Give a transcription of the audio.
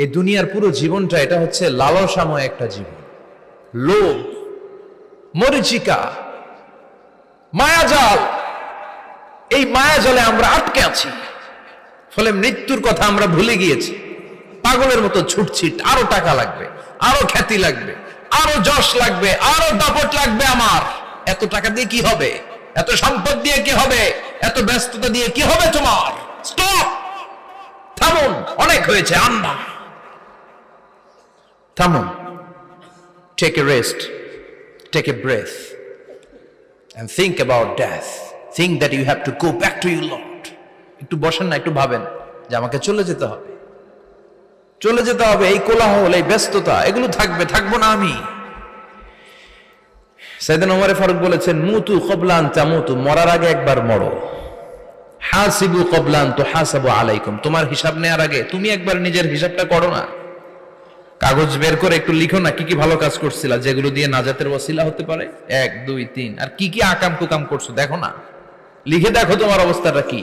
এই দুনিয়ার পুরো জীবনটা এটা হচ্ছে লালসাময় একটা জীবন, লোভ, মরিচিকা, মায়াজাল। এই মায়াজালে আমরা আটকে আছি, ফলে মৃত্যুর কথা আমরা ভুলে গিয়েছি। পাগলের মতো ছুটছি, আরো টাকা লাগবে, আরো খ্যাতি লাগবে, আরো যশ লাগবে, আরো দাপট লাগবে। আমার এত টাকা দিয়ে কি হবে? এত সম্পদ দিয়ে কি হবে? এত ব্যস্ততা দিয়ে কি হবে তোমার? স্টপ, থামুন, অনেক হয়েছে। আন্না, থামুন, take a rest, take a breath and think about death. Think that you have to go back to your Lord. একটু বসেন না, একটু ভাবেন যে আমাকে চলে যেতে হবে, চলে যেতে হবে। এই কোলাহল, এই ব্যস্ততা, এগুলো থাকবে, থাকবো না আমি। সাইয়েদনা ওমর ফারুক বলেছেন, মুতু ক্বাবলা আন তামুতু, মরার আগে একবার মরো। হাসিবু ক্বাবলা আন তুহাসাবু আলাইকুম, তোমার হিসাব নেওয়ার আগে তুমি একবার নিজের হিসাবটা করো না। কাগজ বের করে একটু লিখো না কি কি ভালো কাজ করছিলা, যেগুলো দিয়ে নাজাতের ওসিলা হতে পারে। 1 2 3, আর কি কি আকাম কুকাম করছো দেখো না, লিখে দেখো তোমার অবস্থাটা কি।